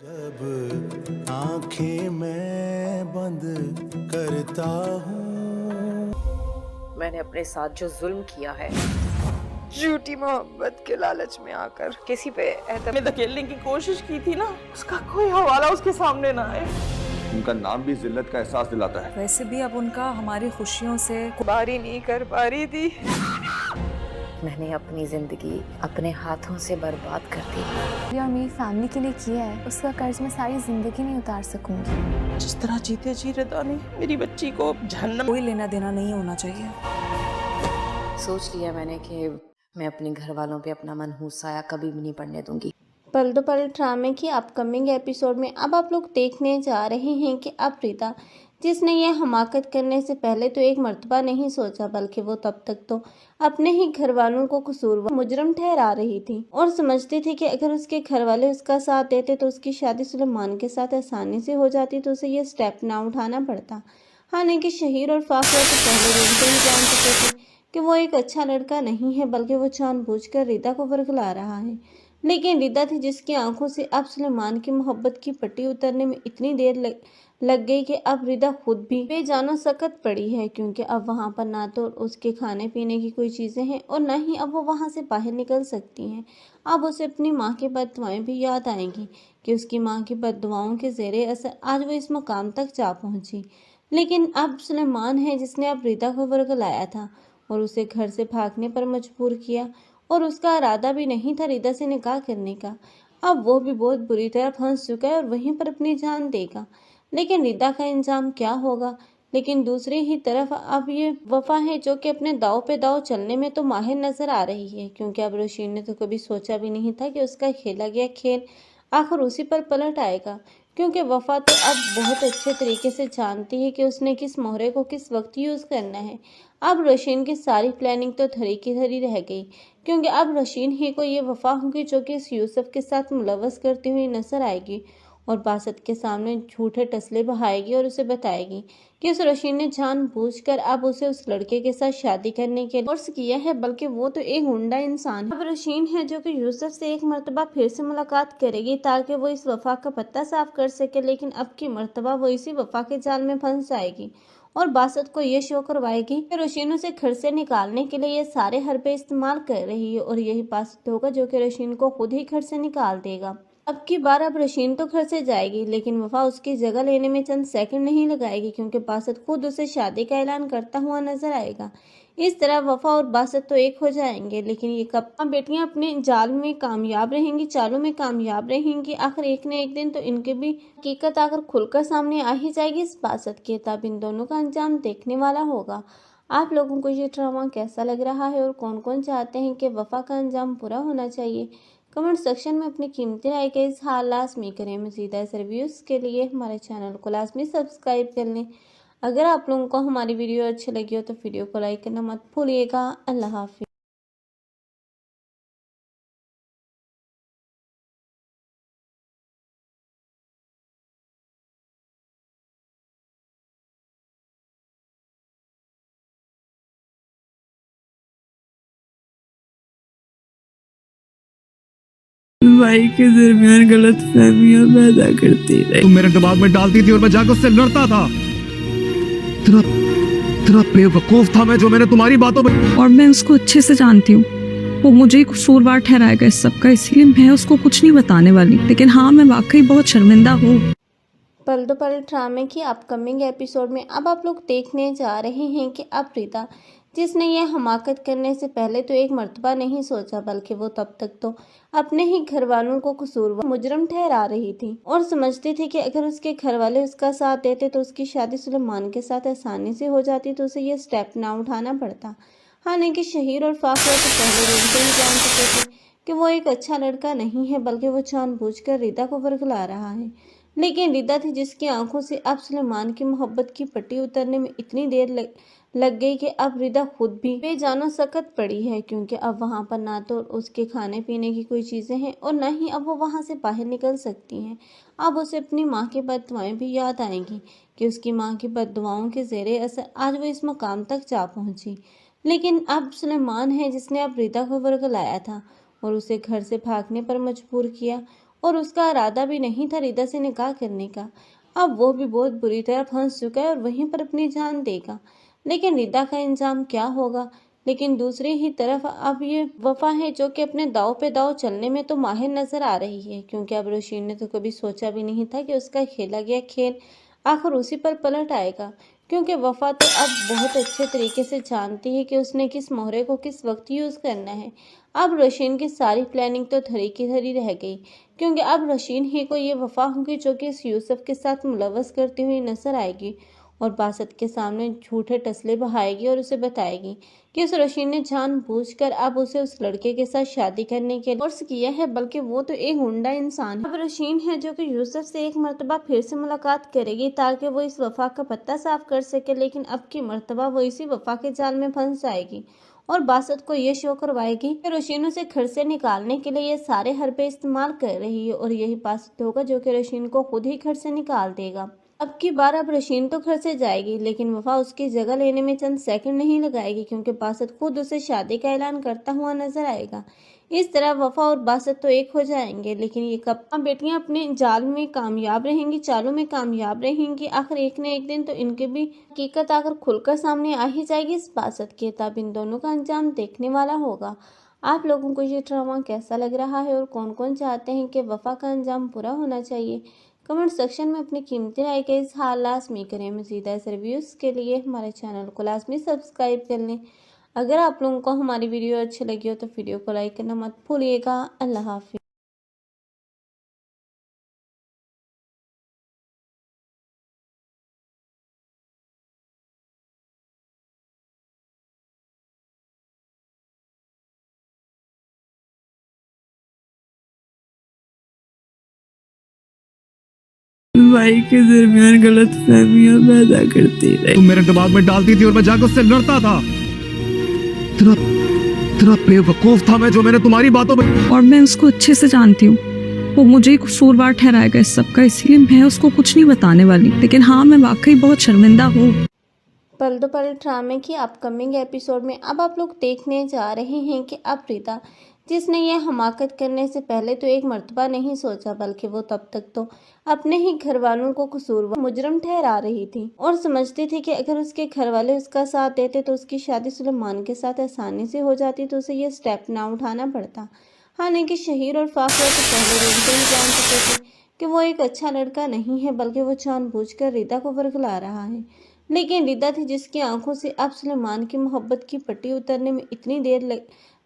जब आंखें मैं बंद करता हूँ, मैंने अपने साथ जो जुल्म किया है, झूठी मोहब्बत के लालच में आकर किसी पे एतमाद धकेलने की कोशिश की थी ना, उसका कोई हवाला उसके सामने ना आए। उनका नाम भी जिल्लत का एहसास दिलाता है। वैसे भी अब उनका हमारी खुशियों से बारी नहीं कर पा रही थी। मैंने अपनी जिंदगी अपने हाथों से बर्बाद कर दी। और मेरी फैमिली के लिए किया है, उसका कर्ज मैं सारी जिंदगी नहीं उतार सकूंगी। जिस तरह जीते जी रिदा ने मेरी बच्ची को जहन्नम। कोई लेना देना नहीं होना चाहिए। सोच लिया मैंने कि मैं अपने घर वालों पे अपना मनहूस साया कभी भी नहीं पड़ने दूंगी। पल दो पल ड्रामे की अपकमिंग एपिसोड में अब आप लोग देखने जा रहे हैं कि अब रिदा, जिसने ये हमाकत करने से पहले तो एक मर्तबा नहीं सोचा, बल्कि वो तब तक तो अपने ही घर वालों को कसूरवार मुजरम ठहरा रही थी और समझती थी कि अगर उसके घर वाले उसका साथ देते तो उसकी शादी सुलेमान के साथ आसानी से हो जाती, तो उसे ये स्टेप ना उठाना पड़ता। हालांकि शहीर और फाखरा तो पहले दिन से ही जान चुके थे कि वो एक अच्छा लड़का नहीं है, बल्कि वो जानबूझकर रिदा को वरगला रहा है। लेकिन रिदा थी जिसकी आंखों से अब सुलेमान की मोहब्बत की पट्टी उतरने में इतनी देर लग गई कि अब रिदा खुद भी बेजानो सकत पड़ी है, क्योंकि अब वहां पर ना तो उसके खाने पीने की कोई चीजें हैं और ना ही अब वो वहां से बाहर निकल सकती हैं। अब उसे अपनी माँ की बददुआएं भी याद आएंगी कि उसकी माँ की बददुआओं के जेरे असर आज वो इस मुकाम तक जा पहुंची। लेकिन अब सुलेमान है जिसने अब रिदा को वरगलाया था और उसे घर से भागने पर मजबूर किया, और उसका इरादा भी नहीं था रिदा से निकाह करने का। अब वो भी बहुत बुरी तरह फंस चुका है और वहीं पर अपनी जान देगा। लेकिन रिदा का इंजाम क्या होगा। लेकिन दूसरी ही तरफ अब ये वफा है जो कि अपने दाव पे दाव चलने में तो माहिर नजर आ रही है, क्योंकि अब रोशीन ने तो कभी सोचा भी नहीं था कि उसका खेला गया खेल आखिर उसी पर पलट आएगा, क्योंकि वफा तो अब बहुत अच्छे तरीके से जानती है कि उसने किस मोहरे को किस वक्त यूज करना है। अब रोशीन की सारी प्लानिंग तो धरी की धरी रह गई, क्योंकि अब रोशीन ही को ये वफा होगी जो कि इस यूसुफ के साथ मुलवस करती हुई नजर आएगी और बासत के सामने झूठे टसले बहाएगी और उसे बताएगी कि उस रोशीन ने जानबूझकर अब उसे उस लड़के के साथ शादी करने के लिए फोर्स किया है, बल्कि वो तो एक गुंडा इंसान है। अब रोशीन है जो कि यूसुफ से एक मर्तबा फिर से मुलाकात करेगी ताकि वो इस वफा का पत्ता साफ कर सके, लेकिन अब की मर्तबा वो इसी वफा के जाल में फंस जाएगी और बासत को ये शो करवाएगी कि रोशीन उसे घर से निकालने के लिए ये सारे हरबे इस्तेमाल कर रही है, और यही बासत होगा जो कि रोशीन को खुद ही घर से निकाल देगा। अब की बार अब रोशीन तो घर से जाएगी, लेकिन वफा उसकी जगह लेने में चंद सेकंड नहीं लगाएगी, क्योंकि बासत खुद उसे शादी का ऐलान करता हुआ नजर आएगा। इस तरह वफा और बासत तो एक हो जाएंगे, लेकिन ये कब बेटियां अपने जाल में कामयाब रहेंगी, चालों में कामयाब रहेंगी। आखिर एक न एक दिन तो इनके भी हकीकत आकर खुलकर सामने आ ही जाएगी इस बासत की। तब इन दोनों का अंजाम देखने वाला होगा। आप लोगों को ये ड्रामा कैसा लग रहा है और कौन कौन चाहते हैं कि वफा का अंजाम पूरा होना चाहिए, कमेंट सेक्शन में अपनी कीमती राय का इजहार लाजमी करें। मज़ीद ऐसे रिव्यूज़ के लिए हमारे चैनल को लाजमी सब्सक्राइब कर लें। अगर आप लोगों को हमारी वीडियो अच्छी लगी हो तो वीडियो को लाइक करना मत भूलिएगा। अल्लाह हाफिज़। भाई के दरमियान गलत फहमियां पैदा करती रही। तुम मेरे दिमाग में डालती थी और मैं जाकर उससे लड़ता था। इतना इतना बेवकूफ था मैं जो मैंने तुम्हारी बातों में। और मैं उसको अच्छे से जानती हूँ, वो मुझे ही कसूरवार ठहराएगा इस सब का, इसलिए मैं उसको कुछ नहीं बताने वाली। लेकिन हाँ, मैं वाकई बहुत शर्मिंदा हूँ। पल दो पल ड्रामे की अपकमिंग एपिसोड में अब आप लोग देखने जा रहे हैं कि अब रिदा, जिसने ये हमाकत करने से पहले तो एक मर्तबा नहीं सोचा, बल्कि वो तब तक तो अपने ही घर वालों को कसूरवार मुजरम ठहरा रही थी और समझती थी कि अगर उसके घर वाले उसका साथ देते तो उसकी शादी सुलेमान के साथ आसानी से हो जाती, तो उसे ये स्टेप ना उठाना पड़ता। हालांकि शहीर और फाखरा तो पहले दिन से ही जान चुके थे कि वो एक अच्छा लड़का नहीं है, बल्कि वो जानबूझकर रिदा को वरगला रहा है। लेकिन रिदा थी जिसकी आंखों से अब सुलेमान की मोहब्बत की पट्टी उतरने में इतनी देर लग गई कि अब रिदा खुद भी बेजानो सकत पड़ी है, क्योंकि अब वहां पर ना तो उसके खाने पीने की कोई चीजें हैं और ना ही अब वो वहां से बाहर निकल सकती हैं। अब उसे अपनी माँ की बददुआएं भी याद आएंगी कि उसकी माँ की बददुआओं के जेरे असर आज वो इस मुकाम तक जा पहुंची। लेकिन अब सुलेमान है जिसने अब रिदा को वरगलाया था और उसे घर से भागने पर मजबूर किया, اور اس کا ارادہ بھی نہیں تھا ریتا سے نکاح کرنے کا۔ اب وہ بھی بہت بری طرح پھنس چکا ہے اور وہیں پر اپنی جان دے گا، لیکن ریتا کا انجام کیا ہوگا؟ لیکن دوسری ہی طرف اب یہ وفا ہے جو کہ اپنے داؤ پہ داؤ چلنے میں تو ماہر نظر آ رہی ہے، کیونکہ اب روشین نے تو کبھی سوچا بھی نہیں تھا کہ اس کا کھیلا گیا کھیل آخر اسی پر پلٹ آئے گا، کیونکہ وفا تو اب بہت اچھے طریقے سے جانتی ہے کہ اس نے کس مہرے کو کس وقت یوز کرنا ہے۔ اب روشین کی ساری پلاننگ تو دھری کی دھری رہ گئی، کیونکہ اب روشین ہی کو یہ وفا ہوگی جو کہ اس یوسف کے ساتھ ملوث کرتی ہوئی نظر آئے گی اور باسط کے سامنے جھوٹے ٹسلے بہائے گی اور اسے بتائے گی کہ اس روشین نے جان بوجھ کر اب اسے اس لڑکے کے ساتھ شادی کرنے کے لیے فورس کیا ہے، بلکہ وہ تو ایک گنڈا انسان ہے۔ اب روشین ہے جو کہ یوسف سے ایک مرتبہ پھر سے ملاقات کرے گی تاکہ وہ اس وفا کا پتہ صاف کر سکے، لیکن اب کی مرتبہ وہ اسی وفا کے جال میں پھنس جائے گی اور باسط کو یہ شو کروائے گی کہ روشین اسے گھر سے نکالنے کے لیے یہ سارے حربے استعمال کر رہی ہے، اور یہی باسط ہوگا جو کہ روشین کو خود ہی گھر سے نکال دے گا۔ اب کی بار اب روشین تو گھر سے جائے گی، لیکن وفا اس کی جگہ لینے میں چند سیکنڈ نہیں لگائے گی، کیونکہ باسط خود اسے شادی کا اعلان کرتا ہوا نظر آئے گا۔ اس طرح وفا اور باسط تو ایک ہو جائیں گے، لیکن یہ کب بیٹیاں اپنے جال میں کامیاب رہیں گی، چالوں میں کامیاب رہیں گی، آخر ایک نہ ایک دن تو ان کی بھی حقیقت آخر کھل کر سامنے آ ہی جائے گی اس باسط کی، تب ان دونوں کا انجام دیکھنے والا ہوگا۔ آپ لوگوں کو یہ ڈرامہ کیسا لگ رہا ہے اور کون کون چاہتے ہیں کہ وفا کا انجام برا ہونا چاہیے؟ کمنٹ سیکشن میں اپنی قیمتی رائے کا اظہار لازمی کریں۔ مزید ایسے ریویوز کے لیے ہمارے چینل کو لازمی سبسکرائب کر لیں۔ اگر آپ لوگوں کو ہماری ویڈیو اچھی لگی ہو تو ویڈیو کو لائک کرنا مت بھولیے گا۔ اللہ حافظ۔ भाई के दरमियान गलत फहमियां पैदा करती रही। तुम मेरे दिमाग में डालती थी और मैं जाकर उससे लड़ता था। इतना बेवकूफ था मैं जो मैंने तुम्हारी बातों में। और मैं उसको अच्छे से जानती हूँ, वो मुझे कसूरवार ठहराएगा इस सब का, इसलिए मैं उसको कुछ नहीं बताने वाली। लेकिन हाँ, मैं वाकई बहुत शर्मिंदा हूँ। पल दो पल ड्रामे की अपकमिंग एपिसोड में अब आप लोग देखने जा रहे हैं कि अब रीता, जिसने ये हमाकत करने से पहले तो एक मर्तबा नहीं सोचा, बल्कि वो तब तक तो अपने ही घर वालों को कसूरवार मुजरम ठहरा रही थी और समझती थी कि अगर उसके घर वाले उसका साथ देते तो उसकी शादी सुलेमान के साथ आसानी से हो जाती, तो उसे ये स्टेप ना उठाना पड़ता। हालांकि शहीर और फाखिया तो पहले दिन से ही जान चुके थे कि वो एक अच्छा लड़का नहीं है, बल्कि वो जानबूझकर रीता को वरगला रहा है। लेकिन रीता थी जिसकी आंखों से अब सुलेमान की मोहब्बत की पट्टी उतरने में इतनी देर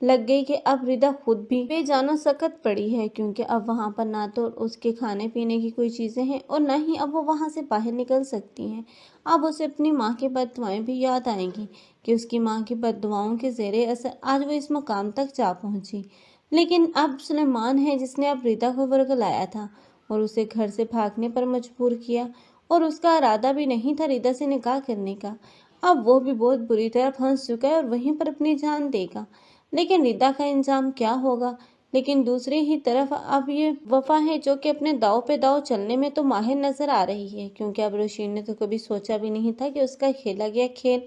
लग गई कि अब रीता खुद भी बेजानो सकत पड़ी है, क्योंकि अब वहाँ पर ना तो उसके खाने पीने की कोई चीज़ें हैं और ना ही अब वो वहाँ से बाहर निकल सकती हैं। अब उसे अपनी माँ की बददुआएं भी याद आएंगी कि उसकी माँ की बददुआओं के ज़ेरे असर आज वो इस मुकाम तक जा पहुँची। लेकिन अब सुलेमान है जिसने अब रीता को वरगलाया था और उसे घर से भागने पर मजबूर किया, और उसका इरादा भी नहीं था रीता से निकाह करने का। अब वो भी बहुत बुरी तरह फंस चुका है और वहीं पर अपनी जान देगा, लेकिन रीता का इंजाम क्या होगा? लेकिन दूसरी ही तरफ अब ये वफा है जो कि अपने दाव पे दाव चलने में तो माहिर नजर आ रही है, क्योंकि अब रोशीन ने तो कभी सोचा भी नहीं था कि उसका खेला गया खेल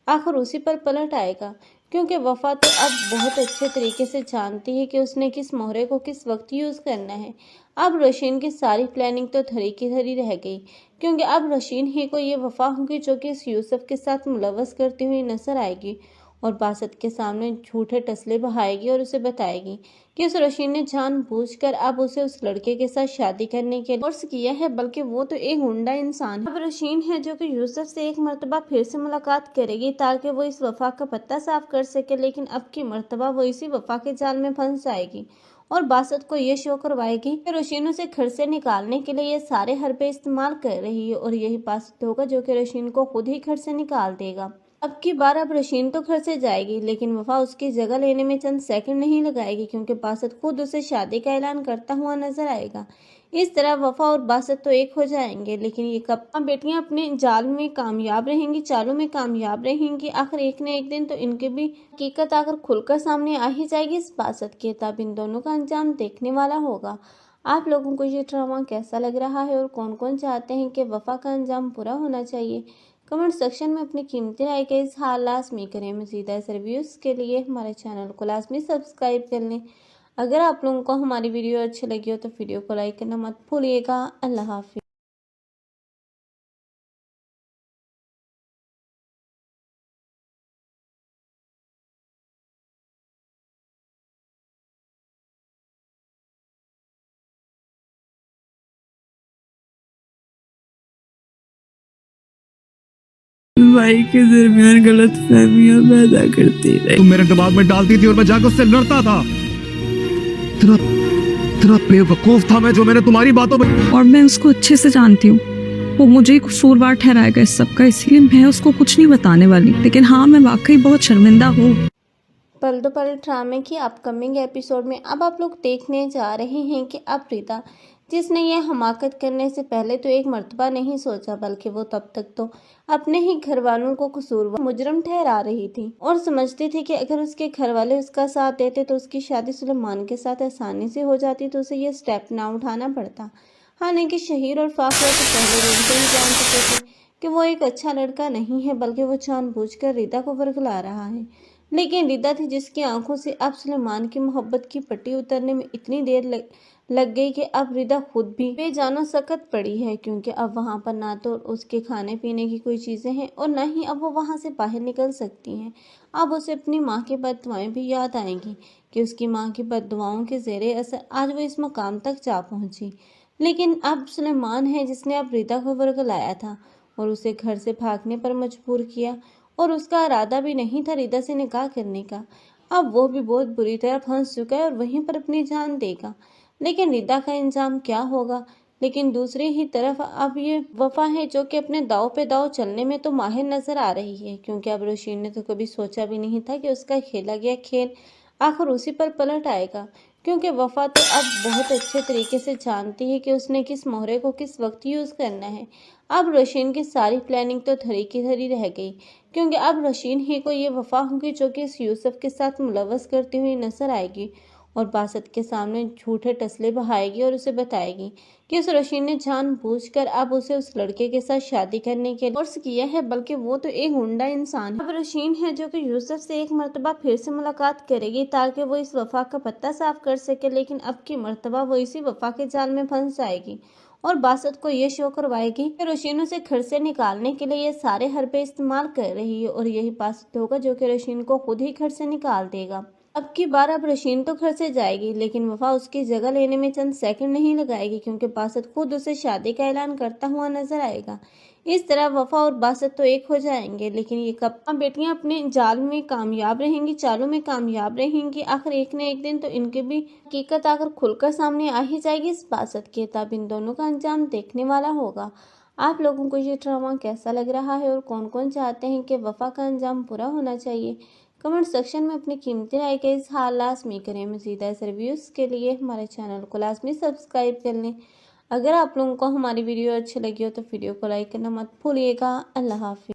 आखिर उसी पर पलट आएगा, क्योंकि वफा तो अब बहुत अच्छे तरीके से जानती है कि उसने किस मोहरे को किस वक्त यूज़ करना है। अब रोशीन की सारी प्लानिंग तो धरी की धरी रह गई, क्योंकि अब रोशीन ही को ये वफा होगी जो कि इस यूसुफ के साथ मुलवस करती हुई नजर आएगी और बासत के सामने झूठे टसले बहाएगी और उसे बताएगी कि उस रोशीन ने जानबूझकर अब उसे उस लड़के के साथ शादी करने के लिए फोर्स किया है, बल्कि वो तो एक गुंडा इंसान है। अब रोशीन है जो कि यूसुफ से एक मर्तबा फिर से मुलाकात करेगी ताकि वो इस वफा का पत्ता साफ कर सके, लेकिन अब की मर्तबा वो इसी वफा के जाल में फंस जाएगी और बासत को ये शो करवाएगी कि रोशीन उसे घर से निकालने के लिए ये सारे हरबे इस्तेमाल कर रही है, और यही बासत होगा जो कि रोशीन को खुद ही घर से निकाल देगा। अब की बार अब रोशीन तो घर से जाएगी, लेकिन वफा उसकी जगह लेने में चंद सेकंड नहीं लगाएगी, क्योंकि बासत खुद उसे शादी का ऐलान करता हुआ नजर आएगा। इस तरह वफा और बासत तो एक हो जाएंगे, लेकिन ये कब बेटियां अपने जाल में कामयाब रहेंगी, चालों में कामयाब रहेंगी, आखिर एक न एक दिन तो इनकी भी हकीकत आकर खुलकर सामने आ ही जाएगी इस बासत की, तब इन दोनों का अंजाम देखने वाला होगा। आप लोगों को ये ड्रामा कैसा लग रहा है और कौन कौन चाहते हैं कि वफा का अंजाम बुरा होना चाहिए? कमेंट सेक्शन में अपनी कीमती राय का इजहार लाजमी करें। मज़ीद ऐसे रिव्यूज़ के लिए हमारे चैनल को लाजमी सब्सक्राइब कर लें। अगर आप लोगों को हमारी वीडियो अच्छी लगी हो तो वीडियो को लाइक करना मत भूलिएगा। अल्लाह हाफिज़। भाई के दरमियान गलत फहमियाँ पैदा करती रही। तुम मेरे दिमाग में डालती थी और मैं जाकर उससे लड़ता था। इतना इतना बेवकूफ था मैं जो मैंने तुम्हारी बातों में। और मैं उसको अच्छे से जानती हूँ, वो मुझे ही कसूरवार ठहराएगा इस सब का, इसलिए मैं उसको कुछ नहीं बताने वाली। लेकिन हाँ, मैं वाकई बहुत शर्मिंदा हूँ। पल दो पल ड्रामे की अपकमिंग एपिसोड में अब आप लोग देखने जा रहे हैं कि अब प्रीता, जिसने ये हमाकत करने से पहले तो एक मर्तबा नहीं सोचा, बल्कि वो तब तक तो अपने ही घर वालों को कसूरवार मुजरम ठहरा रही थी और समझती थी कि अगर उसके घर वाले उसका साथ देते तो उसकी शादी सुलेमान के साथ आसानी से हो जाती, तो उसे ये स्टेप ना उठाना पड़ता। हालांकि शहीर और फाखरा तो पहले दिन से ही जान चुके थे कि वो एक अच्छा लड़का नहीं है, बल्कि वो जानबूझकर रिदा को वरगला रहा है। लेकिन रिदा थी जिसकी आंखों से अब सुलेमान की मोहब्बत की पट्टी उतरने में इतनी देर लग गई कि अब रिदा खुद भी बेजानो सकत पड़ी है, क्योंकि अब वहां पर ना तो उसके खाने पीने की कोई चीजें हैं और ना ही अब वो वहां से बाहर निकल सकती हैं। अब उसे अपनी माँ की बददुआएं भी याद आएंगी कि उसकी माँ की बददुआओं के ज़ेरे असर आज वो इस मुकाम तक जा पहुंची। लेकिन अब सुलेमान है जिसने अब रिदा को वरगलाया था और उसे घर से भागने पर मजबूर किया, और उसका इरादा भी नहीं था रिदा से निकाह करने का। अब वो भी बहुत बुरी तरह फंस चुका है और वहीं पर अपनी जान देगा। लेकिन रिदा का इंजाम क्या होगा? लेकिन दूसरी ही तरफ अब ये वफा है जो कि अपने दाव पे दाव चलने में तो माहिर नजर आ रही है, क्योंकि अब रोशीन ने तो कभी सोचा भी नहीं था कि उसका खेला गया खेल आखिर उसी पर पलट आएगा, क्योंकि वफा तो अब बहुत अच्छे तरीके से जानती है कि उसने किस मोहरे को किस वक्त यूज़ करना है। अब रोशीन की सारी प्लानिंग तो धरी की धरी रह गई, क्योंकि अब रोशीन ही को ये वफा होगी जो कि इस यूसुफ के साथ मुलवस करती हुई नजर आएगी और बासत के सामने झूठे टसले बहाएगी और उसे बताएगी कि उस रोशीन ने जानबूझकर अब उसे उस लड़के के साथ शादी करने के लिए फोर्स किया है, बल्कि वो तो एक गुंडा इंसान है। अब रोशीन है जो कि यूसुफ से एक मरतबा फिर से मुलाकात करेगी ताकि वो इस वफा का पत्ता साफ कर सके, लेकिन अब की मरतबा वो इसी वफा के जाल में फंस जाएगी और बासत को ये शो करवाएगी कि रोशीन उसे घर से निकालने के लिए ये सारे हरबे इस्तेमाल कर रही है और यही बासत होगा जो कि रोशीन को खुद ही घर से निकाल देगा। अब की बार अब रोशीन तो घर से जाएगी, लेकिन वफा उसकी जगह लेने में चंद सेकंड नहीं लगाएगी, क्योंकि बासत खुद उसे शादी का ऐलान करता हुआ नजर आएगा। इस तरह वफा और बासत तो एक हो जाएंगे, लेकिन ये कब बेटियां अपने जाल में कामयाब रहेंगी, चालों में कामयाब रहेंगी। आखिर एक न एक दिन तो इनकी भी हकीकत आकर खुलकर सामने आ ही जाएगी इस बासत के, तब इन दोनों का अंजाम देखने वाला होगा। आप लोगों को ये ड्रामा कैसा लग रहा है और कौन कौन चाहते हैं कि वफा का अंजाम पूरा होना चाहिए? कमेंट सेक्शन में अपनी कीमती राय का इजहार लाजमी करें। मज़ीद ऐसे रिव्यूज़ के लिए हमारे चैनल को लाजमी सब्सक्राइब कर लें। अगर आप लोगों को हमारी वीडियो अच्छी लगी हो तो वीडियो को लाइक करना मत भूलिएगा। अल्लाह हाफिज़।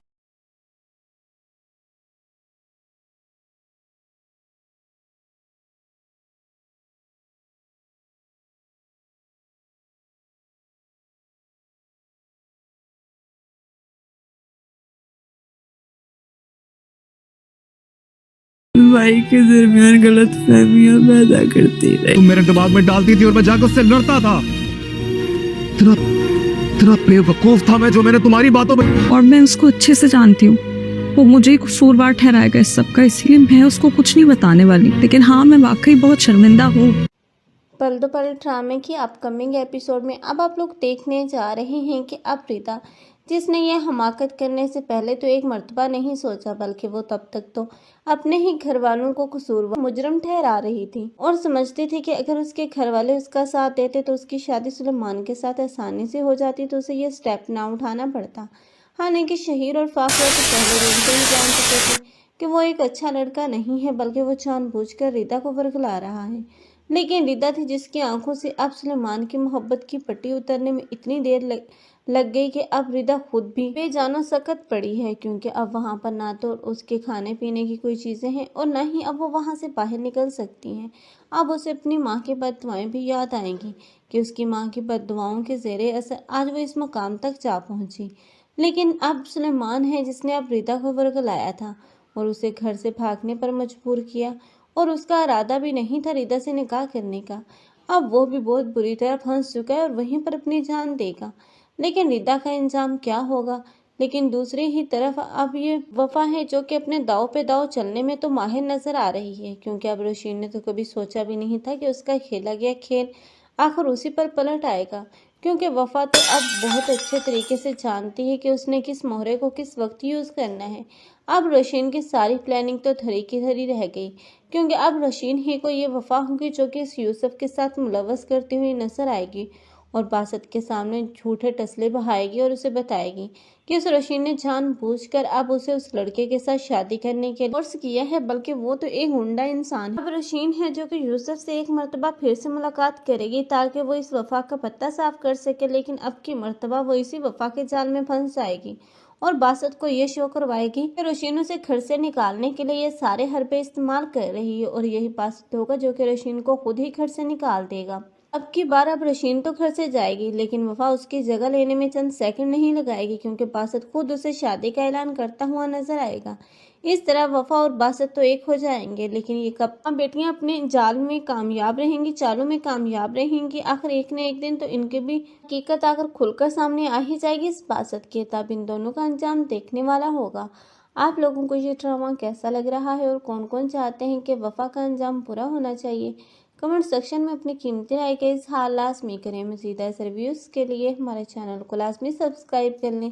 भाई के दरमियान गलत फहमियाँ पैदा करती रही। तुम मेरे दिमाग में डालती थी और मैं जाकर उससे लड़ता था। इतना इतना बेवकूफ था मैं जो मैंने तुम्हारी बातों में। और मैं उसको अच्छे से जानती हूँ, वो मुझे ही कसूरवार ठहराएगा इस सब का, इसलिए मैं उसको कुछ नहीं बताने वाली। लेकिन हाँ, मैं वाकई बहुत शर्मिंदा हूँ। पल दो पल ड्रामे की अपकमिंग एपिसोड में अब आप लोग देखने जा रहे हैं कि अब प्रीता, जिसने ये हमाकत करने से पहले तो एक मर्तबा नहीं सोचा, बल्कि वो तब तक तो अपने ही घर वालों को कसूरवार मुजरम ठहरा रही थी और समझती थी कि अगर उसके घर वाले उसका साथ देते तो उसकी शादी सुलेमान के साथ आसानी से हो जाती, तो उसे ये स्टेप ना उठाना पड़ता। हालांकि शहीर और फाखरा तो पहले दिन से ही जान चुके थे कि वो एक अच्छा लड़का नहीं है, बल्कि वो जानबूझकर रिदा को वरगला रहा है। लेकिन रिदा थी जिसकी आंखों से अब सुलेमान की मोहब्बत की पट्टी उतरने में इतनी देर लग गई कि अब रिदा खुद भी बेजानो सकत पड़ी है, क्योंकि अब वहां पर ना तो उसके खाने पीने की कोई चीजें हैं और ना ही अब वो वहां से बाहर निकल सकती हैं। अब उसे अपनी माँ की बददुआएं भी याद आएंगी कि उसकी माँ की बददुआओं के ज़ेरे असर आज वो इस मुकाम तक जा पहुंची। लेकिन अब सुलेमान है जिसने अब रिदा को वरगलाया था और उसे घर से भागने पर मजबूर किया, اور اس کا ارادہ بھی نہیں تھا ریتا سے نکاح کرنے کا۔ اب وہ بھی بہت بری طرح پھنس چکا ہے اور وہیں پر اپنی جان دے گا، لیکن ریتا کا انجام کیا ہوگا؟ لیکن دوسری ہی طرف اب یہ وفا ہے جو کہ اپنے داؤ پہ داؤ چلنے میں تو ماہر نظر آ رہی ہے، کیونکہ اب روشین نے تو کبھی سوچا بھی نہیں تھا کہ اس کا کھیلا گیا کھیل آخر اسی پر پلٹ آئے گا، کیونکہ وفا تو اب بہت اچھے طریقے سے جانتی ہے کہ اس نے کس مہرے کو کس وقت یوز کرنا ہے۔ اب روشین کی ساری پلاننگ تو دھری کی دھری رہ گئی، کیونکہ اب روشین ہی کو یہ وفا ہوگی جو کہ اس یوسف کے ساتھ ملوث کرتی ہوئی نظر آئے گی اور باسط کے سامنے جھوٹے ٹسلے بہائے گی اور اسے بتائے گی کہ اس روشین نے جان بوجھ کر اب اسے اس لڑکے کے ساتھ شادی کرنے کے لیے فورس کیا ہے، بلکہ وہ تو ایک گنڈا انسان ہے۔ اب روشین ہے جو کہ یوسف سے ایک مرتبہ پھر سے ملاقات کرے گی تاکہ وہ اس وفا کا پتہ صاف کر سکے، لیکن اب کی مرتبہ وہ اسی وفا کے جال میں پھنس جائے گی اور باسط کو یہ شو کروائے گی کہ روشین اسے گھر سے نکالنے کے لیے یہ سارے حربے استعمال کر رہی ہے، اور یہی باسط ہوگا جو کہ روشین کو خود ہی گھر سے نکال دے گا۔ اب کی بار اب روشین تو گھر سے جائے گی، لیکن وفا اس کی جگہ لینے میں چند سیکنڈ نہیں لگائے گی، کیونکہ باسط خود اسے شادی کا اعلان کرتا ہوا نظر آئے گا۔ اس طرح وفا اور باسط تو ایک ہو جائیں گے، لیکن یہ کب بیٹیاں اپنے جال میں کامیاب رہیں گی، چالوں میں کامیاب رہیں گی، آخر ایک نہ ایک دن تو ان کی بھی حقیقت آخر کھل کر سامنے آ ہی جائے گی اس باسط کی، تب ان دونوں کا انجام دیکھنے والا ہوگا۔ آپ لوگوں کو یہ ڈرامہ کیسا لگ رہا ہے اور کون کون چاہتے ہیں کہ وفا کا انجام برا ہونا چاہیے؟ کمنٹ سیکشن میں اپنی قیمتی رائے کا اظہار لازمی کریں۔ مزید ایسے ریویوز کے لیے ہمارے چینل کو لازمی سبسکرائب کر لیں۔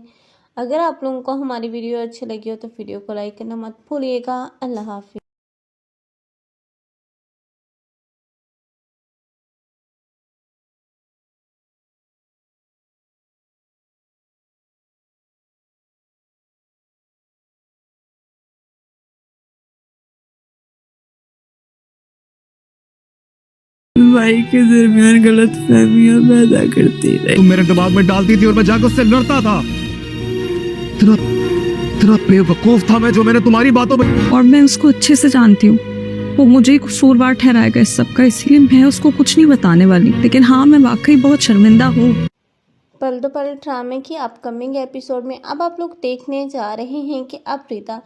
اگر آپ لوگوں کو ہماری ویڈیو اچھی لگی ہو تو ویڈیو کو لائک کرنا مت بھولیے گا۔ اللہ حافظ۔ भाई के दरमियान गलत फहमियां पैदा करती रही। तुम मेरे दिमाग में डालती थी और मैं जाकर उससे लड़ता था। इतना बेवकूफ था मैं जो मैंने तुम्हारी बातों में। और मैं उसको अच्छे से जानती हूँ, वो मुझे कसूरवार ठहराएगा इस सब का, इसलिए मैं उसको कुछ नहीं बताने वाली। लेकिन हाँ, मैं वाकई बहुत शर्मिंदा हूँ। पल दो पल ड्रामे की अपकमिंग एपिसोड में अब आप लोग देखने जा रहे हैं कि अब रीता,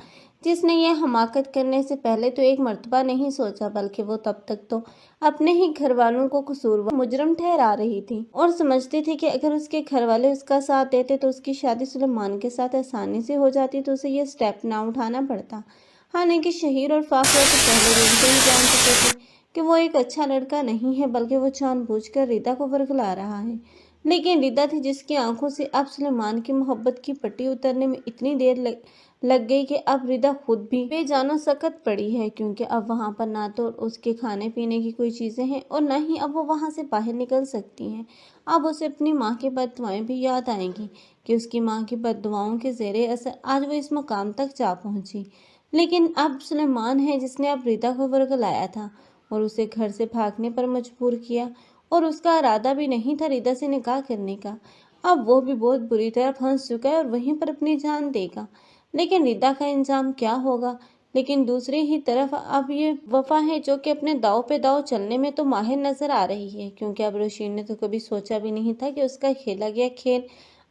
जिसने ये हमाकत करने से पहले तो एक मर्तबा नहीं सोचा, बल्कि वो तब तक तो अपने ही घर वालों को कसूरवार मुजरम ठहरा रही थी और समझती थी कि अगर उसके घर वाले उसका साथ देते तो उसकी शादी सुलेमान के साथ आसानी से हो जाती, तो उसे ये स्टेप ना उठाना पड़ता। हालांकि शहीर और फाखरा तो पहले दिन से ही जान चुके थे कि वो एक अच्छा लड़का नहीं है, बल्कि वो जानबूझकर रीता को वरगला रहा है। लेकिन रीता थी जिसकी आंखों से अब सुलेमान की मोहब्बत की पट्टी उतरने में इतनी देर लग गई कि अब रीता खुद भी बेजानो सकत पड़ी है, क्योंकि अब वहाँ पर ना तो उसके खाने पीने की कोई चीज़ें हैं और ना ही अब वो वहाँ से बाहर निकल सकती हैं। अब उसे अपनी माँ की बददुआएं भी याद आएंगी कि उसकी माँ की बददुआओं के ज़ेरे असर आज वो इस मुकाम तक जा पहुँची। लेकिन अब सुलेमान है जिसने अब रीता को वरगलाया था और उसे घर से भागने पर मजबूर किया, और उसका इरादा भी नहीं था रीता से निकाह करने का। अब वो भी बहुत बुरी तरह फंस चुका है और वहीं पर अपनी जान देगा, लेकिन रीता का इंजाम क्या होगा? लेकिन दूसरी ही तरफ अब ये वफा है जो कि अपने दाव पे दाव चलने में तो माहिर नजर आ रही है, क्योंकि अब रोशीन ने तो कभी सोचा भी नहीं था कि उसका खेला गया खेल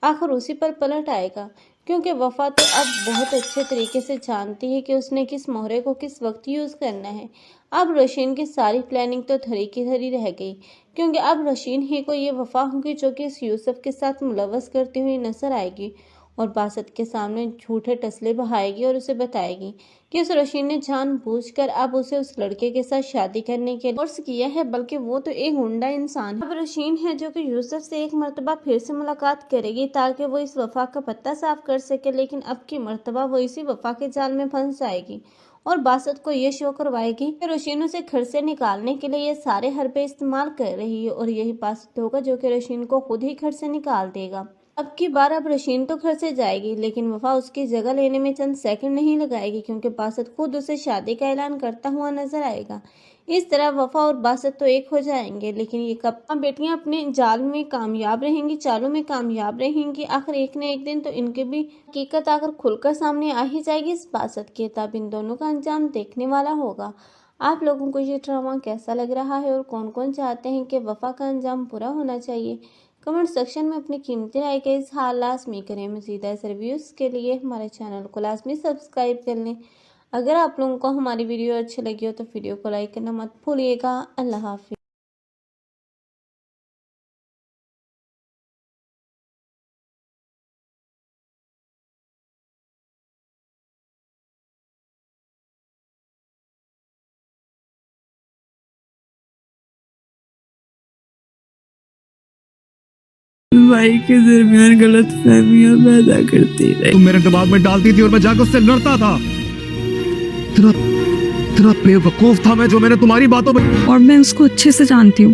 आखिर उसी पर पलट आएगा, क्योंकि वफा तो अब बहुत अच्छे तरीके से जानती है कि उसने किस मोहरे को किस वक्त यूज़ करना है। अब रोशीन की सारी प्लानिंग तो धरी की धरी रह गई, क्योंकि अब रोशीन ही को ये वफा होगी जो कि इस यूसुफ के साथ मुलवस करती हुई नजर आएगी और बासत के सामने झूठे टसले बहाएगी और उसे बताएगी कि उस रोशीन ने जानबूझकर अब उसे उस लड़के के साथ शादी करने के लिए फोर्स किया है, बल्कि वो तो एक गुंडा इंसान है। अब रोशीन है जो कि यूसुफ से एक मर्तबा फिर से मुलाकात करेगी ताकि वो इस वफा का पत्ता साफ कर सके, लेकिन अब की मर्तबा वो इसी वफा के जाल में फंस जाएगी और बासत को ये शो करवाएगी कि रोशीन उसे घर से निकालने के लिए ये सारे हरबे इस्तेमाल कर रही है, और यही बासत होगा जो कि रोशीन को खुद ही घर से निकाल देगा। अब की बार अब रोशीन तो घर से जाएगी, लेकिन वफा उसकी जगह लेने में चंद सेकंड नहीं लगाएगी, क्योंकि बासत खुद उसे शादी का ऐलान करता हुआ नजर आएगा। इस तरह वफा और बासत तो एक हो जाएंगे, लेकिन ये कब बेटियां अपने जाल में कामयाब रहेंगी, चालों में कामयाब रहेंगी, आखिर एक न एक दिन तो इनकी भी हकीकत आकर खुलकर सामने आ ही जाएगी इस बासत की, तब इन दोनों का अंजाम देखने वाला होगा। आप लोगों को ये ड्रामा कैसा लग रहा है और कौन कौन चाहते हैं कि वफा का अंजाम बुरा होना चाहिए? कमेंट सेक्शन में अपनी कीमती राय का इजहार लाजमी करें। मज़ीद ऐसे रिव्यूज़ के लिए हमारे चैनल को लाजमी सब्सक्राइब कर लें। अगर आप लोगों को हमारी वीडियो अच्छी लगी हो तो वीडियो को लाइक करना मत भूलिएगा। अल्लाह हाफिज़। भाई के दरमियान गलत फहमियां पैदा करती रही। तुम मेरे दिमाग में डालती थी और मैं जाकर उससे लड़ता था। इतना बेवकूफ था मैं जो मैंने तुम्हारी बातों में। और मैं उसको अच्छे से जानती हूँ,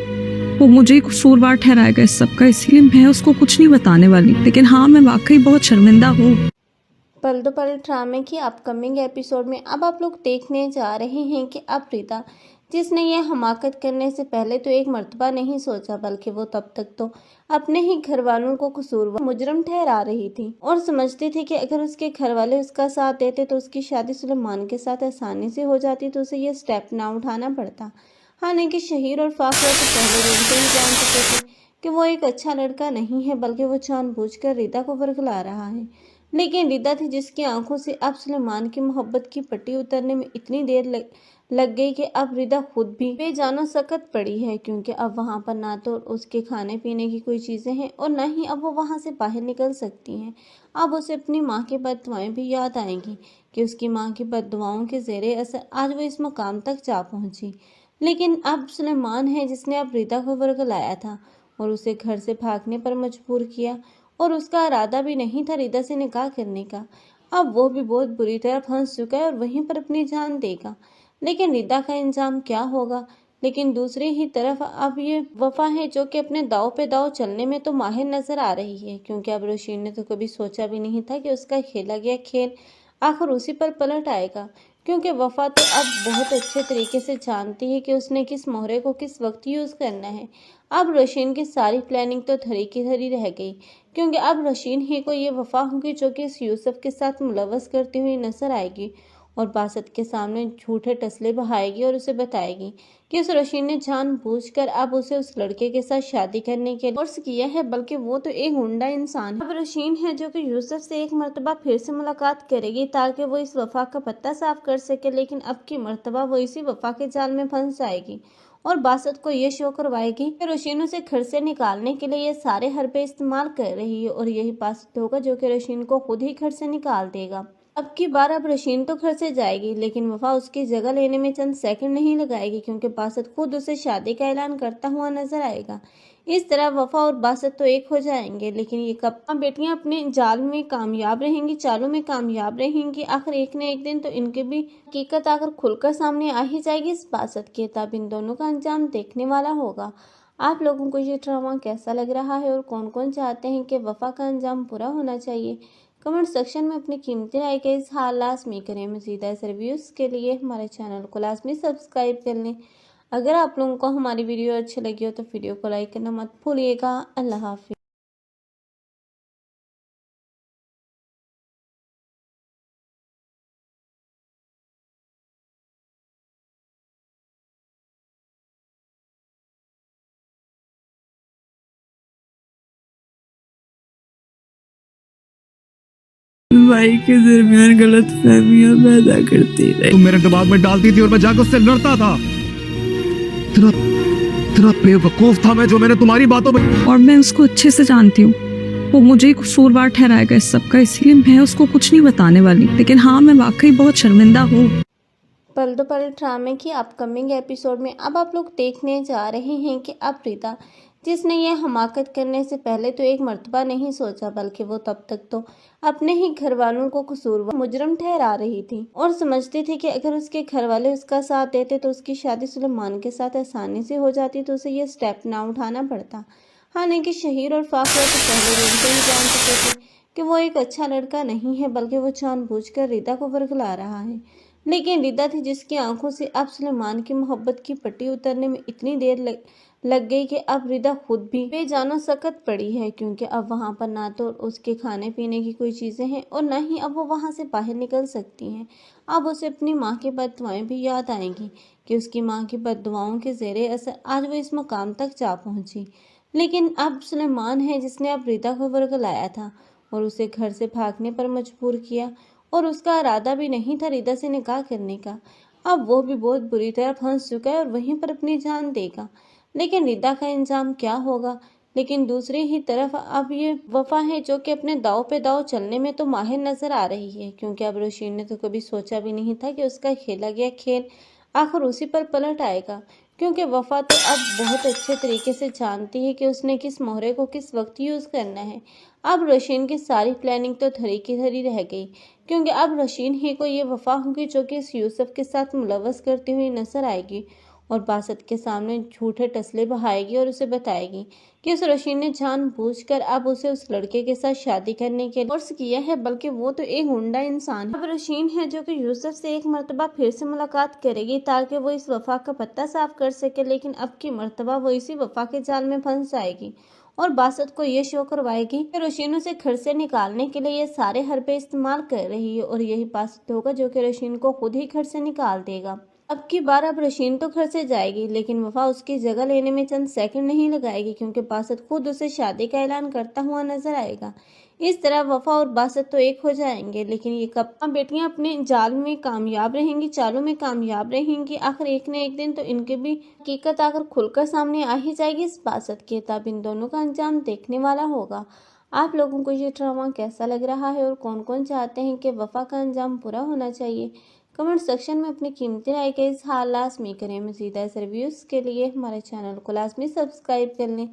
वो मुझे ही कसूरवार ठहराएगा इस सब का, इसलिए मैं उसको कुछ नहीं बताने वाली। लेकिन हाँ, मैं वाकई बहुत शर्मिंदा हूँ। पल दो पल ड्रामे की अपकमिंग एपिसोड में अब आप लोग देखने जा रहे हैं कि अब प्रीता, जिसने ये हमाकत करने से पहले तो एक मर्तबा नहीं सोचा, बल्कि वो तब तक तो अपने ही घर वालों को कसूरवार मुजरम ठहरा रही थी और समझती थी कि अगर उसके घर वाले उसका साथ देते तो उसकी शादी सुलेमान के साथ आसानी से हो जाती, तो उसे ये स्टेप ना उठाना पड़ता। हालांकि शहीर और फाखरा तो पहले दिन से ही जान चुके थे कि वो एक अच्छा लड़का नहीं है, बल्कि वो जानबूझकर रिदा को वरगला रहा है। लेकिन रिदा थी जिसकी आंखों से अब सुलेमान की मोहब्बत की पट्टी उतरने में इतनी देर लग गई कि अब रिदा खुद भी बेजानो सकत पड़ी है, क्योंकि अब वहां पर ना तो उसके खाने पीने की कोई चीजें हैं और ना ही अब वो वहां से बाहर निकल सकती हैं। अब उसे अपनी माँ की बददुआएं भी याद आएंगी कि उसकी माँ की बददुआओं के ज़ेरे असर आज वो इस मुकाम तक जा पहुंची। लेकिन अब सुलेमान है जिसने अब रिदा को वरगलाया था और उसे घर से भागने पर मजबूर किया, और उसका इरादा भी नहीं था रिदा से निकाह करने का। अब वो भी बहुत बुरी तरह फंस चुका है और वहीं पर अपनी जान देगा। लेकिन रिदा का इंजाम क्या होगा? लेकिन दूसरी ही तरफ अब ये वफा है जो कि अपने दाव पे दाव चलने में तो माहिर नजर आ रही है, क्योंकि अब रोशीन ने तो कभी सोचा भी नहीं था कि उसका खेला गया खेल आखिर उसी पर पलट आएगा, क्योंकि वफा तो अब बहुत अच्छे तरीके से जानती है कि उसने किस मोहरे को किस वक्त यूज़ करना है। अब रोशीन की सारी प्लानिंग तो धरी की धरी रह गई, क्योंकि अब रोशीन ही को ये वफा होगी जो कि इस यूसुफ के साथ मुलव्वस करती हुई नजर आएगी और बासत के सामने झूठे टसले बहाएगी और उसे बताएगी कि उस रोशीन ने जानबूझकर अब उसे उस लड़के के साथ शादी करने के लिए फोर्स किया है, बल्कि वो तो एक गुंडा इंसान है। अब रोशीन है जो कि यूसुफ से एक मर्तबा फिर से मुलाकात करेगी ताकि वो इस वफा का पत्ता साफ कर सके, लेकिन अब की मर्तबा वो इसी वफा के जाल में फंस जाएगी और बासत को ये शो करवाएगी कि रोशीन उसे घर से निकालने के लिए ये सारे हरबे इस्तेमाल कर रही है और यही बासत होगा जो कि रोशीन को खुद ही घर से निकाल देगा। अब की बार अब रोशीन तो घर से जाएगी, लेकिन वफा उसकी जगह लेने में चंद सेकंड नहीं लगाएगी, क्योंकि बासत खुद उसे शादी का ऐलान करता हुआ नजर आएगा। इस तरह वफा और बासत तो एक हो जाएंगे, लेकिन ये कब बेटियां अपने जाल में कामयाब रहेंगी, चालों में कामयाब रहेंगी। आखिर एक न एक दिन तो इनकी भी हकीकत आकर खुलकर सामने आ ही जाएगी इस बासत की। तब इन दोनों का अंजाम देखने वाला होगा। आप लोगों को ये ड्रामा कैसा लग रहा है और कौन कौन चाहते हैं कि वफा का अंजाम पूरा होना चाहिए? कमेंट सेक्शन में अपनी कीमती राय का इज़हार लाजमी करें। मज़ीद ऐसे रिव्यूज़ के लिए हमारे चैनल को लाजमी सब्सक्राइब कर लें। अगर आप लोगों को हमारी वीडियो अच्छी लगी हो तो वीडियो को लाइक करना मत भूलिएगा। अल्लाह हाफिज़। भाई के दरमियान गलत फहमियां पैदा करती रही। तुम मेरे दिमाग में डालती थी और मैं जाकर उससे लड़ता था। इतना बेवकूफ था मैं जो मैंने तुम्हारी बातों में। और मैं उसको अच्छे से जानती हूँ, वो मुझे ही कसूरवार ठहराएगा इस सब का, इसलिए मैं उसको कुछ नहीं बताने वाली। लेकिन हाँ, मैं वाकई बहुत शर्मिंदा हूँ। पल दो पल ड्रामे की अपकमिंग एपिसोड में अब आप लोग देखने जा रहे हैं कि अब प्रीता, जिसने ये हमाकत करने से पहले तो एक मर्तबा नहीं सोचा, बल्कि वो तब तक तो अपने ही घर वालों को कसूरवार मुजरम ठहरा रही थी और समझती थी कि अगर उसके घर वाले उसका साथ देते तो उसकी शादी सुलेमान के साथ आसानी से हो जाती, तो उसे ये स्टेप ना उठाना पड़ता। हालांकि शहीर और फाखरा तो पहले दिन से ही जान चुके थे कि वो एक अच्छा लड़का नहीं है, बल्कि वो जानबूझकर रिदा को वरगला रहा है। लेकिन रिदा थी जिसकी आंखों से अब सुलेमान की मोहब्बत की पट्टी उतरने में इतनी देर लग गई कि अब रिदा खुद भी बेजानो सकत पड़ी है, क्योंकि अब वहां पर ना तो उसके खाने पीने की कोई चीजें हैं और ना ही अब वो वहां से बाहर निकल सकती हैं। अब उसे अपनी माँ की बददुआएं भी याद आएंगी कि उसकी माँ की बददुआओं के ज़ेरे असर आज वो इस मुकाम तक जा पहुंची। लेकिन अब सुलेमान है जिसने अब रिदा को वरगलाया था और उसे घर से भागने पर मजबूर किया, اور اس کا ارادہ بھی نہیں تھا ریتا سے نکاح کرنے کا۔ اب وہ بھی بہت بری طرح پھنس چکا ہے اور وہیں پر اپنی جان دے گا، لیکن ریتا کا انجام کیا ہوگا؟ لیکن دوسری ہی طرف اب یہ وفا ہے جو کہ اپنے داؤ پہ داؤ چلنے میں تو ماہر نظر آ رہی ہے، کیونکہ اب روشین نے تو کبھی سوچا بھی نہیں تھا کہ اس کا کھیلا گیا کھیل آخر اسی پر پلٹ آئے گا، کیونکہ وفا تو اب بہت اچھے طریقے سے جانتی ہے کہ اس نے کس مہرے کو کس وقت یوز کرنا ہے۔ اب روشین کی ساری پلاننگ تو دھری کی دھری رہ گئی، کیونکہ اب روشین ہی کو یہ وفا ہوگی جو کہ اس یوسف کے ساتھ ملوث کرتی ہوئی نظر آئے گی اور باسط کے سامنے جھوٹے ٹسلے بہائے گی اور اسے بتائے گی کہ اس روشین نے جان بوجھ کر اب اسے اس لڑکے کے ساتھ شادی کرنے کے لیے فورس کیا ہے، بلکہ وہ تو ایک گنڈا انسان ہے۔ اب روشین ہے جو کہ یوسف سے ایک مرتبہ پھر سے ملاقات کرے گی تاکہ وہ اس وفا کا پتہ صاف کر سکے، لیکن اب کی مرتبہ وہ اسی وفا کے جال میں پھنس جائے گی اور باسط کو یہ شو کروائے گی کہ روشین اسے گھر سے نکالنے کے لیے یہ سارے حربے استعمال کر رہی ہے، اور یہی باسط ہوگا جو کہ روشین کو خود ہی گھر سے نکال دے گا۔ اب کی بار اب روشین تو گھر سے جائے گی، لیکن وفا اس کی جگہ لینے میں چند سیکنڈ نہیں لگائے گی، کیونکہ باسط خود اسے شادی کا اعلان کرتا ہوا نظر آئے گا۔ اس طرح وفا اور باسط تو ایک ہو جائیں گے، لیکن یہ کب بیٹیاں اپنے جال میں کامیاب رہیں گی، چالوں میں کامیاب رہیں گی؟ آخر ایک نہ ایک دن تو ان کی بھی حقیقت آخر کھل کر سامنے آ ہی جائے گی اس باسط کے، تب ان دونوں کا انجام دیکھنے والا ہوگا۔ آپ لوگوں کو یہ ڈرامہ کیسا لگ رہا ہے اور کون کون چاہتے ہیں کہ وفا کا انجام برا ہونا چاہیے؟ کمنٹ سیکشن میں اپنی قیمتی رائے کا اظہار لازمی کریں۔ مزید ایسے ریویوز کے لیے ہمارے چینل کو لازمی سبسکرائب کر لیں۔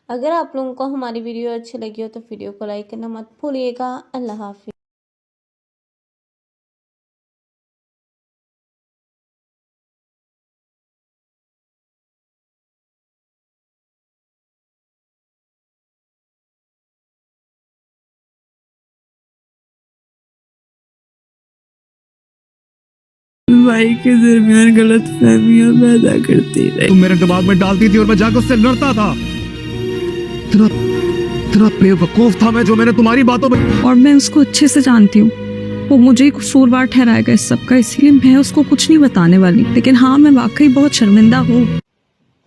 اگر آپ لوگوں کو ہماری ویڈیو اچھی لگی ہو تو ویڈیو کو لائک کرنا مت بھولیے گا۔ اللہ حافظ۔ भाई के दरमियान गलत फहमियां पैदा करती रही। तुम मेरे दिमाग में डालती थी और मैं जाकर उससे लड़ता था। इतना बेवकूफ था मैं जो मैंने तुम्हारी बातों में। और मैं उसको अच्छे से जानती हूँ, वो मुझे कसूरवार ठहराएगा इस सब का, इसलिए मैं उसको कुछ नहीं बताने वाली। लेकिन हाँ, मैं वाकई बहुत शर्मिंदा हूँ।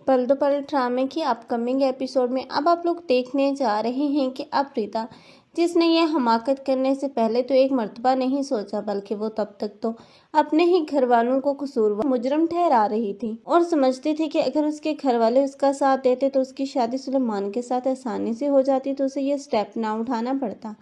पल दो पल ड्रामे की अपकमिंग एपिसोड में अब आप लोग देखने जा रहे हैं कि अब रीता, जिसने ये हमाकत करने से पहले तो एक मर्तबा नहीं सोचा, बल्कि वो तब तक तो अपने ही घर वालों को कसूरवार मुजरम ठहरा रही थी और समझती थी कि अगर उसके घर वाले उसका साथ देते तो उसकी शादी सुलेमान के साथ आसानी से हो जाती, तो उसे ये स्टेप ना उठाना पड़ता।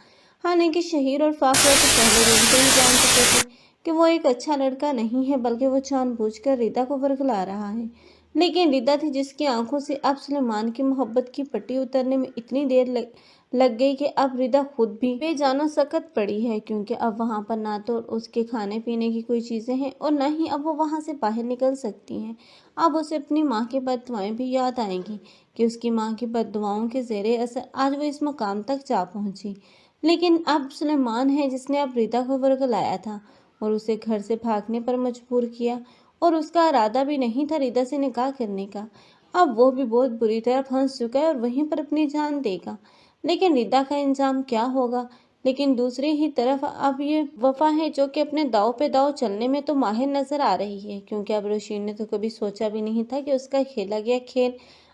हालांकि शहीर और फाखरा तो पहले दिन से ही जान चुके थे कि वो एक अच्छा लड़का नहीं है, बल्कि वो जानबूझकर रीता को वर्गला रहा है। लेकिन रीता थी जिसकी आंखों से अब सुलेमान की मोहब्बत की पट्टी उतरने में इतनी देर लग गई कि अब रीता खुद भी बेजानो सकत पड़ी है, क्योंकि अब वहाँ पर ना तो उसके खाने पीने की कोई चीज़ें हैं और ना ही अब वो वहाँ से बाहर निकल सकती हैं। अब उसे अपनी माँ की बददुआएं भी याद आएंगी कि उसकी माँ की बददुआओं के ज़ेरे असर आज वो इस मकाम तक जा पहुँची। लेकिन अब सुलेमान है जिसने अब रीता को वर्गलाया था और उसे घर से भागने पर मजबूर किया, और उसका इरादा भी नहीं था रीता से निकाह करने का। अब वो भी बहुत बुरी तरह फंस चुका है और वहीं पर अपनी जान देगा, लेकिन रीता का इंजाम क्या होगा? लेकिन दूसरी ही तरफ अब ये वफा है जो कि अपने दाव पे दाव चलने में तो माहिर नजर आ रही है, क्योंकि अब रोशीन ने तो कभी सोचा भी नहीं था कि उसका खेला गया खेल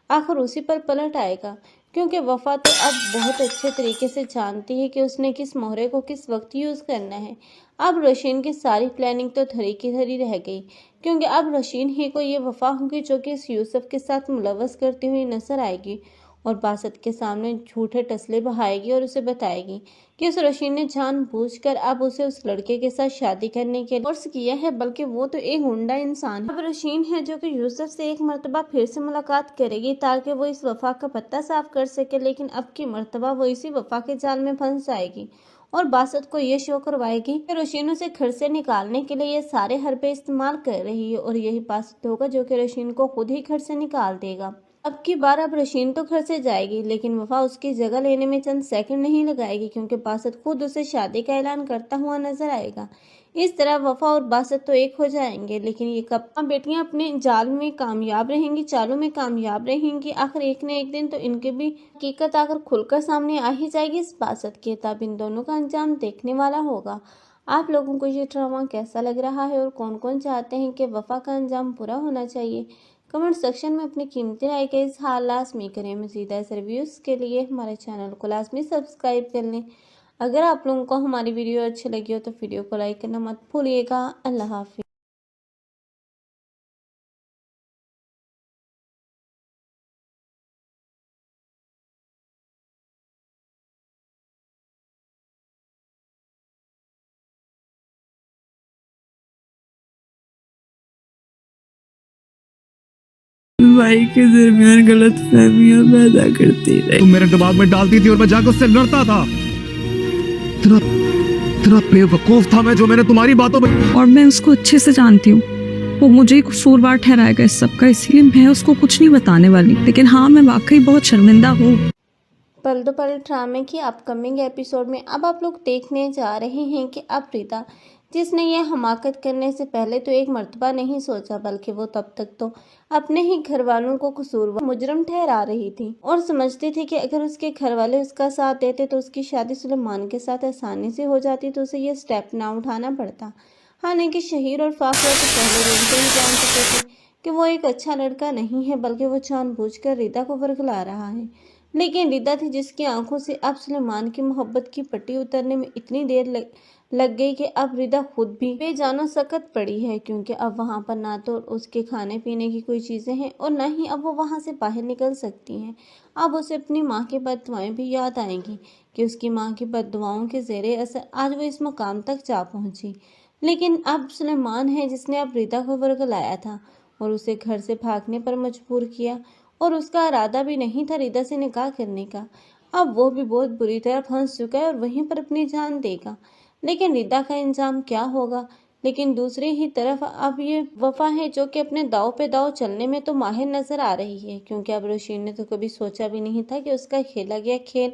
आखिर उसी पर पलट आएगा, क्योंकि वफा तो अब बहुत अच्छे तरीके से जानती है कि उसने किस मोहरे को किस वक्त यूज़ करना है। अब रोशीन की सारी प्लानिंग तो धरी की धरी रह गई, क्योंकि अब रोशीन ही को ये वफा होगी जो कि इस यूसुफ के साथ मुलवस करती हुई नजर आएगी और बासत के सामने झूठे टसले बहाएगी और उसे बताएगी कि उस रोशीन ने जानबूझकर अब उसे उस लड़के के साथ शादी करने के लिए फोर्स किया है, बल्कि वो तो एक गुंडा इंसान है। अब रोशीन है जो कि यूसुफ से एक मरतबा फिर से मुलाकात करेगी ताकि वो इस वफा का पत्ता साफ कर सके, लेकिन अब की मरतबा वो इसी वफा के जाल में फंस जाएगी और बासत को ये शो करवाएगी कि रोशीन उसे घर से निकालने के लिए ये सारे हरबे इस्तेमाल कर रही है, और यही बासत होगा जो कि रोशीन को खुद ही घर से निकाल देगा। अब की बार अब रोशीन तो घर से जाएगी, लेकिन वफा उसकी जगह लेने में चंद सेकंड नहीं लगाएगी, क्योंकि बासत खुद उसे शादी का ऐलान करता हुआ नजर आएगा। इस तरह वफा और बासत तो एक हो जाएंगे, लेकिन ये कब बेटियां अपने जाल में कामयाब रहेंगी, चालों में कामयाब रहेंगी? आखिर एक न एक दिन तो इनके भी हकीकत आकर खुलकर सामने आ ही जाएगी इस बासत के, तब इन दोनों का अंजाम देखने वाला होगा। आप लोगों को ये ड्रामा कैसा लग रहा है और कौन कौन चाहते हैं कि वफा का अंजाम बुरा होना चाहिए? कमेंट सेक्शन में अपनी कीमती राय का इज़हार लाजमी करें। मज़ीद ऐसे रिव्यूज़ के लिए हमारे चैनल को लाजमी सब्सक्राइब कर लें। अगर आप लोगों को हमारी वीडियो अच्छी लगी हो तो वीडियो को लाइक करना मत भूलिएगा। अल्लाह हाफिज़। भाई के दरमियान गलत फहमियाँ पैदा करती रही। तुम मेरे दिमाग में डालती थी और मैं जाकर उससे लड़ता था। इतना बेवकूफ था मैं जो मैंने तुम्हारी बातों में। और मैं उसको अच्छे से जानती हूँ, वो मुझे कसूरवार ठहराएगा इस सब का, इसलिए मैं उसको कुछ नहीं बताने वाली। लेकिन हाँ, मैं वाकई बहुत शर्मिंदा हूँ। पल दो पल ड्रामे की अपकमिंग एपिसोड में अब आप लोग देखने जा रहे हैं कि अब प्रीता, जिसने ये हमाकत करने से पहले तो एक मर्तबा नहीं सोचा, बल्कि वो तब तक तो अपने ही घर वालों को कसूरवार मुजरम ठहरा रही थी और समझती थी कि अगर उसके घर वाले उसका साथ देते तो उसकी शादी सुलेमान के साथ आसानी से हो जाती, तो उसे ये स्टेप ना उठाना पड़ता। हालांकि शहीर और फाखरा तो पहले दिन से ही जान चुके थे कि वो एक अच्छा लड़का नहीं है, बल्कि वो जानबूझकर रिदा को वरगला रहा है। लेकिन रिदा थी जिसकी आंखों से अब सुलेमान की मोहब्बत की पट्टी उतरने में इतनी देर लग गई कि अब रिदा खुद भी बेजानो सकत पड़ी है, क्योंकि अब वहां पर ना तो उसके खाने पीने की कोई चीजें हैं और ना ही अब वो वहां से बाहर निकल सकती हैं। अब उसे अपनी माँ की बददुआएं भी याद आएंगी कि उसकी माँ की बददुआओं के ज़ेरे असर आज वो इस मुकाम तक जा पहुंची। लेकिन अब सुलेमान है जिसने अब रिदा को वरगलाया था और उसे घर से भागने पर मजबूर किया, और उसका इरादा भी नहीं था रिदा से निकाह करने का। अब वो भी बहुत बुरी तरह फंस चुका है और वहीं पर अपनी जान देगा। लेकिन रिदा का इंजाम क्या होगा? लेकिन दूसरी ही तरफ अब ये वफा है जो कि अपने दाव पे दाव चलने में तो माहिर नजर आ रही है, क्योंकि अब रोशीन ने तो कभी सोचा भी नहीं था कि उसका खेला गया खेल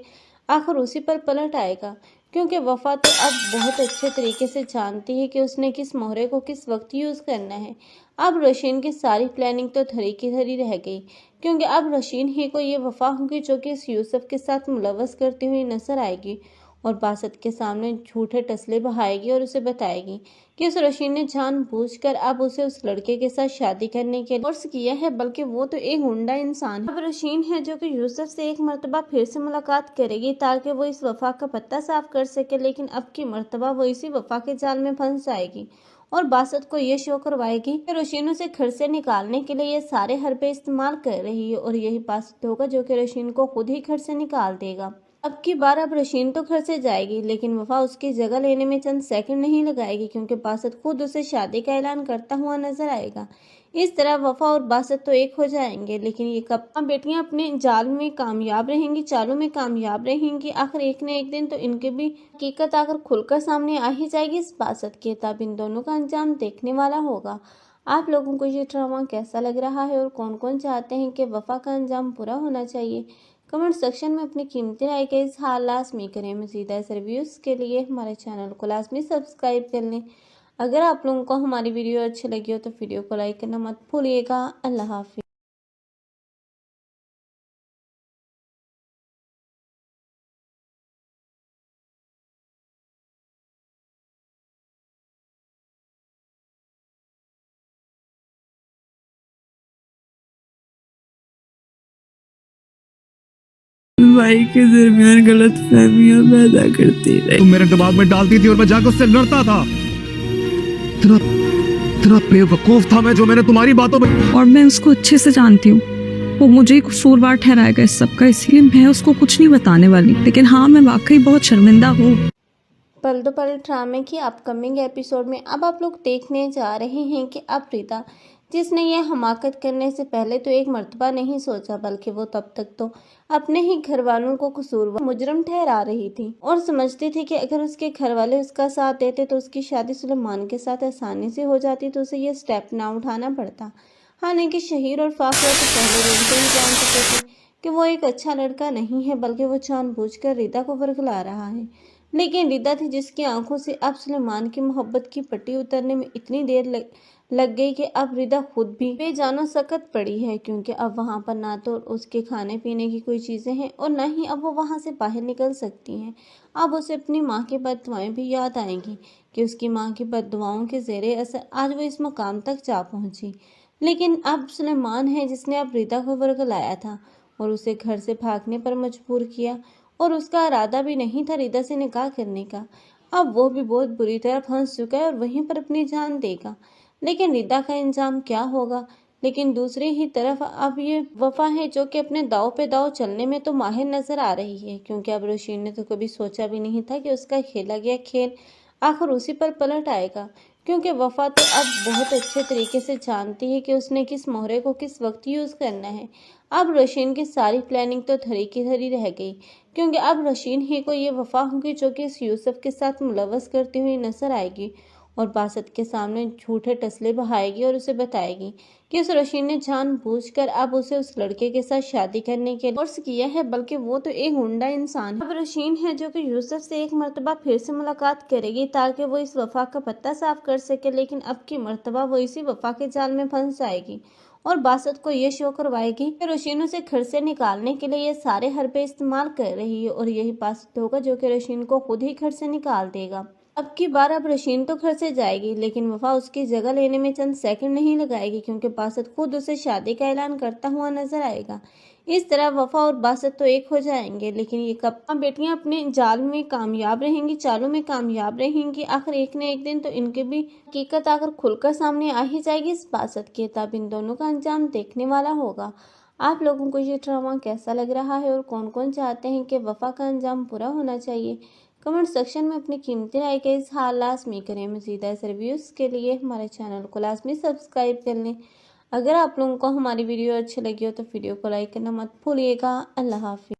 आखिर उसी पर पलट आएगा, क्योंकि वफा तो अब बहुत अच्छे तरीके से जानती है कि उसने किस मोहरे को किस वक्त यूज़ करना है। अब रोशीन की सारी प्लानिंग तो धरी की धरी रह गई, क्योंकि अब रोशीन ही को ये वफा होगी जो कि इस यूसुफ के साथ मुलव्वस करती हुई नजर आएगी और बासत के सामने झूठे टसले बहाएगी और उसे बताएगी कि उस रोशीन ने जानबूझकर अब उसे उस लड़के के साथ शादी करने के लिए फोर्स किया है, बल्कि वो तो एक गुंडा इंसान है। अब रोशीन है जो कि यूसुफ से एक मर्तबा फिर से मुलाकात करेगी ताकि वो इस वफा का पत्ता साफ कर सके, लेकिन अब की मर्तबा वो इसी वफा के जाल में फंस जाएगी और बासत को ये शो करवाएगी कि रोशीन उसे घर से निकालने के लिए ये सारे हरबे इस्तेमाल कर रही है, और यही बासत होगा जो कि रोशीन को खुद ही घर से निकाल देगा। अब की बार अब रोशीन तो घर से जाएगी, लेकिन वफा उसकी जगह लेने में चंद सेकंड नहीं लगाएगी, क्योंकि बासत खुद उसे शादी का ऐलान करता हुआ नजर आएगा। इस तरह वफा और बासत तो एक हो जाएंगे, लेकिन ये कब बेटियां अपने जाल में कामयाब रहेंगी, चालों में कामयाब रहेंगी। आखिर एक न एक दिन तो इनके भी हकीकत आकर खुलकर सामने आ ही जाएगी इस बासत की। तब इन दोनों का अंजाम देखने वाला होगा। आप लोगों को ये ड्रामा कैसा लग रहा है और कौन कौन चाहते हैं कि वफा का अंजाम पूरा होना चाहिए? कमेंट सेक्शन में अपनी कीमती राय का इजहार लाजमी करें। मज़ीद ऐसे रिव्यूज़ के लिए हमारे चैनल को लाजमी सब्सक्राइब कर लें। अगर आप लोगों को हमारी वीडियो अच्छी लगी हो तो वीडियो को लाइक करना मत भूलिएगा। अल्लाह हाफिज़। भाई के दरमियान गलत फहमियाँ पैदा करती रही। तुम मेरे दिमाग में डालती थी और मैं जाकर उससे लड़ता था। इतना बेवकूफ था मैं जो मैंने तुम्हारी बातों में। और मैं उसको अच्छे से जानती हूँ, वो मुझे कसूरवार ठहराएगा इस सब का, इसलिए मैं उसको कुछ नहीं बताने वाली। लेकिन हाँ, मैं वाकई बहुत शर्मिंदा हूँ। पल दो पल ड्रामे की अपकमिंग एपिसोड में अब आप लोग देखने जा रहे हैं कि अब प्रीता, जिसने ये हमाकत करने से पहले तो एक मर्तबा नहीं सोचा, बल्कि वो तब तक तो अपने ही घर वालों को कसूरवार मुजरम ठहरा रही थी और समझती थी कि अगर उसके घर वाले उसका साथ देते तो उसकी शादी सुलेमान के साथ आसानी से हो जाती, तो उसे ये स्टेप ना उठाना पड़ता। हालांकि शहीर और फाखरा तो पहले दिन से ही जान चुके थे कि वो एक अच्छा लड़का नहीं है, बल्कि वो जानबूझकर रिदा को वरगला रहा है। लेकिन रिदा थी जिसकी आंखों से अब सुलेमान की मोहब्बत की पट्टी उतरने में इतनी देर लग गई कि अब रिदा खुद भी बेजानो सकत पड़ी है, क्योंकि अब वहां पर ना तो उसके खाने पीने की कोई चीजें हैं और ना ही अब वो वहां से बाहर निकल सकती हैं। अब उसे अपनी माँ की बददुआएं भी याद आएंगी कि उसकी माँ की बददुआओं के ज़ेरे असर आज वो इस मुकाम तक जा पहुंची। लेकिन अब सुलेमान है जिसने अब रिदा को वरगलाया था और उसे घर से भागने पर मजबूर किया, और उसका इरादा भी नहीं था रिदा से निकाह करने का। अब वो भी बहुत बुरी तरह फंस चुका है और वहीं पर अपनी जान देगा। लेकिन रिदा का इंजाम क्या होगा? लेकिन दूसरी ही तरफ अब ये वफा है जो कि अपने दाव पे दाव चलने में तो माहिर नजर आ रही है, क्योंकि अब रोशीन ने तो कभी सोचा भी नहीं था कि उसका खेला गया खेल आखिर उसी पर पलट आएगा। क्योंकि वफा तो अब बहुत अच्छे तरीके से जानती है कि उसने किस मोहरे को किस वक्त यूज़ करना है। अब रोशीन की सारी प्लानिंग तो धरी की धरी रह गई, क्योंकि अब रोशीन ही को ये वफा होगी जो कि इस यूसुफ के साथ मुलव्वस करती हुई नजर आएगी और बासत के सामने झूठे टसले बहाएगी और उसे बताएगी कि उस रोशीन ने जानबूझकर अब उसे उस लड़के के साथ शादी करने के लिए फोर्स किया है, बल्कि वो तो एक गुंडा इंसान है। अब रोशीन है जो कि यूसुफ से एक मर्तबा फिर से मुलाकात करेगी ताकि वो इस वफा का पत्ता साफ कर सके, लेकिन अब की मर्तबा वो इसी वफा के जाल में फंस जाएगी और बासत को ये शो करवाएगी कि रोशीन उसे घर से निकालने के लिए ये सारे हरबे इस्तेमाल कर रही है और यही बासत होगा जो कि रोशीन को खुद ही घर से निकाल देगा। अब की बार अब रोशीन तो घर से जाएगी, लेकिन वफा उसकी जगह लेने में चंद सेकंड नहीं लगाएगी, क्योंकि बासत खुद उसे शादी का ऐलान करता हुआ नजर आएगा। इस तरह वफा और बासत तो एक हो जाएंगे, लेकिन ये कब बेटियां अपने जाल में कामयाब रहेंगी, चालों में कामयाब रहेंगी? आखिर एक न एक दिन तो इनके भी हकीकत आकर खुलकर सामने आ ही जाएगी इस बासत के। तब इन दोनों का अंजाम देखने वाला होगा। आप लोगों को ये ड्रामा कैसा लग रहा है और कौन कौन चाहते हैं कि वफा का अंजाम पूरा होना चाहिए? कमेंट सेक्शन में अपनी कीमती राय का इज़हार लाजमी करें। मज़ीद ऐसे रिव्यूज़ के लिए हमारे चैनल को लाजमी सब्सक्राइब कर लें। अगर आप लोगों को हमारी वीडियो अच्छी लगी हो तो वीडियो को लाइक करना मत भूलिएगा। अल्लाह हाफिज़।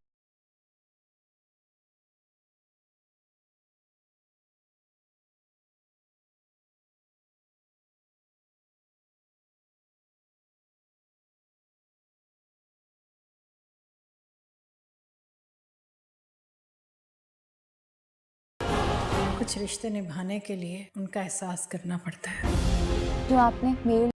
कुछ रिश्ते निभाने के लिए उनका एहसास करना पड़ता है। जो आपने मेल